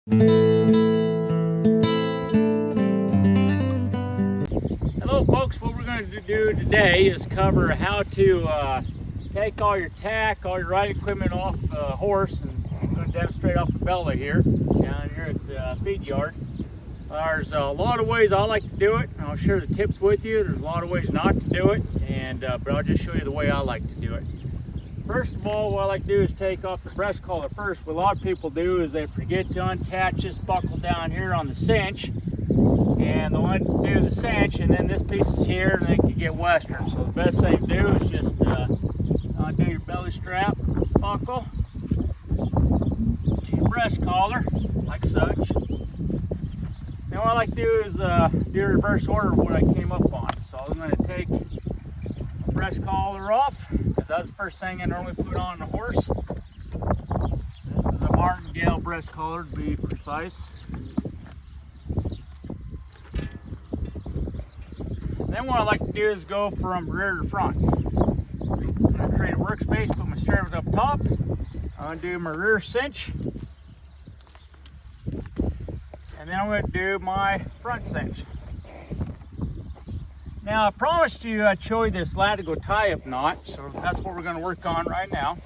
Hello folks, what we're going to do today is cover how to take all your tack, all your riding equipment off a horse, and I'm going to demonstrate off the belly here, down here at the feed yard. There's a lot of ways I like to do it, and I'll share the tips with you. There's a lot of ways not to do it, but I'll just show you the way I like to do it. First of all, what I like to do is take off the breast collar first. What a lot of people do is they forget to unattach this buckle down here on the cinch, and they'll undo the cinch, and then this piece is here, and they can get western. So the best thing to do is just undo your belly strap buckle to your breast collar, like such. Then what I like to do is do a reverse order of what I came up on. So I'm going to take the breast collar off, because that's the first thing I normally put on the horse. This is a martingale breast collar, to be precise. Then what I like to do is go from rear to front. I'm going to create a workspace, put my stirrups up top, undo my rear cinch, and then I'm going to do my front cinch. Now I promised you I'd show you this latigo tie-up knot, so that's what we're going to work on right now.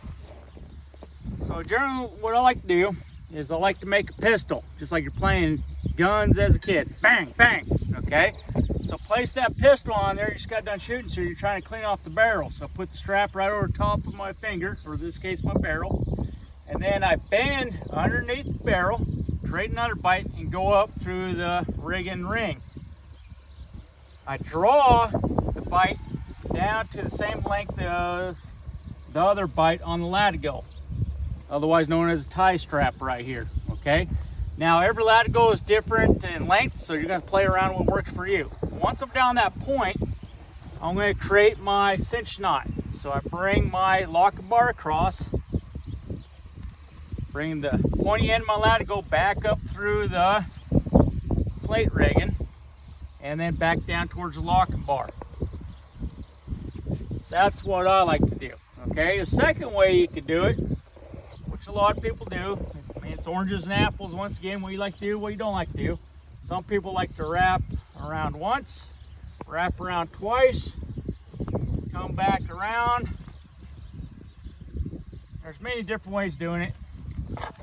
So generally what I like to do is I like to make a pistol, just like you're playing guns as a kid. Bang, bang, okay? So place that pistol on there, you just got done shooting, so you're trying to clean off the barrel. So put the strap right over the top of my finger, or in this case my barrel, and then I bend underneath the barrel, create another bite, and go up through the rigging ring. I draw the bite down to the same length of the other bite on the latigo, otherwise known as a tie strap right here, okay? Now every latigo is different in length, so you're going to play around with what works for you. Once I'm down that point, I'm going to create my cinch knot. So I bring my locking bar across, bring the pointy end of my latigo back up through the plate rigging, and then back down towards the locking bar. That's what I like to do, okay? The second way you could do it, which a lot of people do, I mean, it's oranges and apples, once again, what you like to do, what you don't like to do. Some people like to wrap around once, wrap around twice, come back around. There's many different ways of doing it,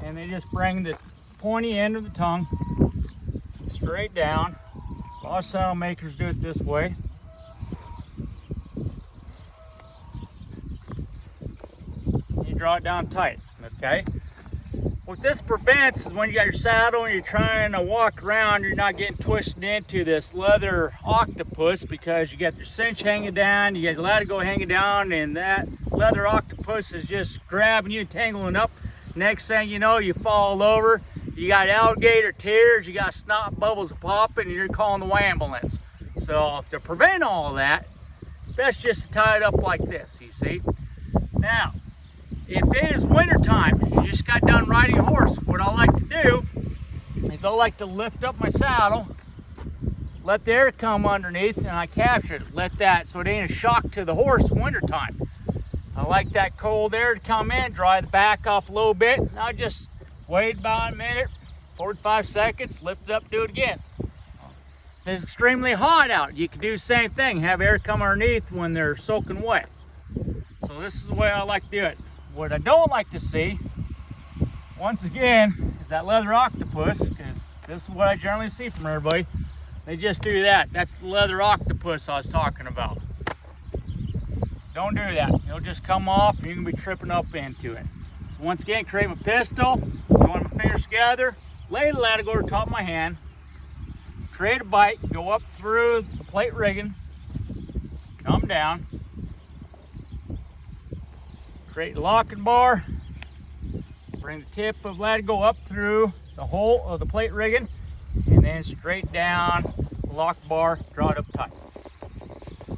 and they just bring the pointy end of the tongue straight down. A lot of saddle makers do it this way. You draw it down tight, okay? What this prevents is when you got your saddle and you're trying to walk around, you're not getting twisted into this leather octopus, because you got your cinch hanging down, you got your latigo hanging down, and that leather octopus is just grabbing you, tangling up. Next thing you know, you fall over. You got alligator tears, you got snot bubbles popping, and you're calling the ambulance. So to prevent all that, best just to tie it up like this, you see. Now, if it is winter time, you just got done riding a horse, what I like to do is I like to lift up my saddle, let the air come underneath, and I capture it. Let that, so it ain't a shock to the horse winter time. I like that cold air to come in, dry the back off a little bit, and I just wait about a minute, 45 seconds, lift it up, do it again. If it's extremely hot out, you can do the same thing, have air come underneath when they're soaking wet. So this is the way I like to do it. What I don't like to see, once again, is that leather octopus, because this is what I generally see from everybody. They just do that. That's the leather octopus I was talking about. Don't do that. It'll just come off and you can be tripping up into it. So once again, create my pistol, join my fingers together, lay the latigo over the top of my hand, create a bite, go up through the plate rigging, come down, create a locking bar, bring the tip of latigo up through the hole of the plate rigging, and then straight down the lock bar, draw it up tight.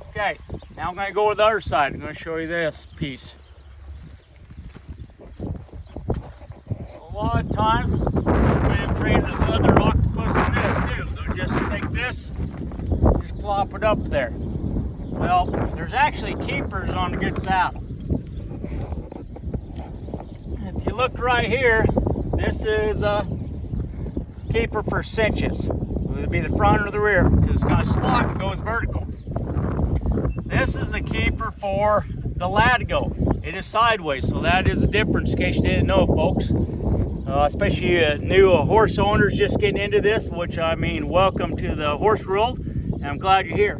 Okay, now I'm going to go with the other side. I'm going to show you this piece. A lot of times, we have created another octopus in this too. They'll just take this, just plop it up there. Well, there's actually keepers on the good saddle. If you look right here, this is a keeper for cinches. Whether it be the front or the rear, because it's got a slot that goes vertical. This is a keeper for the latigo. It is sideways, so that is a difference in case you didn't know, folks. Especially new horse owners just getting into this, which I mean, welcome to the horse world, and I'm glad you're here.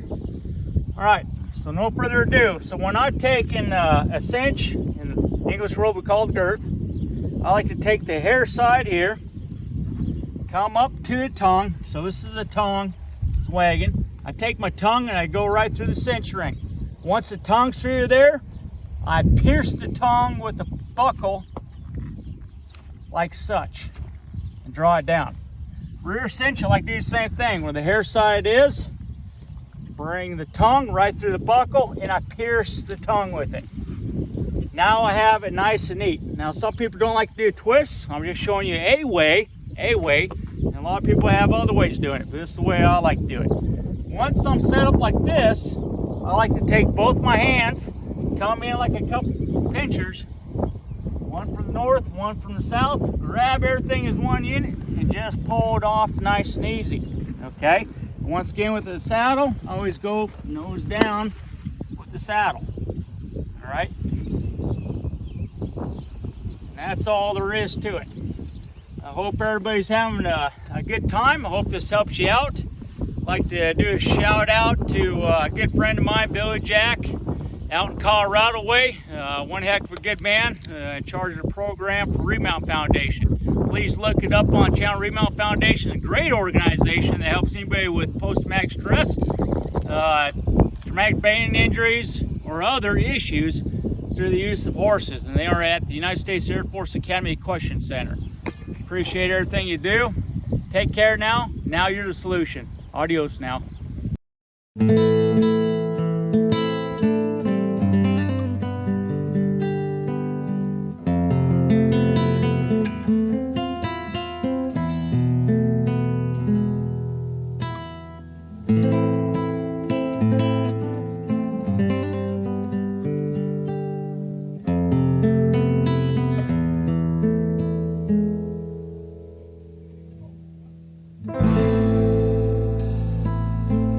All right, so no further ado. So when I've taken a cinch, in the English world we call it girth, I like to take the hair side here, come up to the tongue. So this is the tongue, it's wagging. I take my tongue and I go right through the cinch ring. Once the tongue's through there, I pierce the tongue with the buckle like such and draw it down. Rear cinch, I like to do the same thing. Where the hair side is, bring the tongue right through the buckle and I pierce the tongue with it. Now I have it nice and neat. Now some people don't like to do twists. I'm just showing you a way, and a lot of people have other ways of doing it, but this is the way I like to do it. Once I'm set up like this, I like to take both my hands, come in like a couple pinchers, one from the north, one from the south, grab everything as one unit and just pull it off nice and easy. Okay, once again with the saddle, I always go nose down with the saddle. All right, and that's all there is to it. I hope everybody's having a good time. I hope this helps you out. I'd like to do a shout out to a good friend of mine, Billy Jack, out in Colorado way. One heck of a good man, in charge of the program for Remount Foundation. Please look it up on channel. Remount Foundation, a great organization that helps anybody with post-traumatic stress, traumatic brain injuries, or other issues through the use of horses. And they are at the United States Air Force Academy Equine Center. Appreciate everything you do. Take care now. Now you're the solution. Adios now.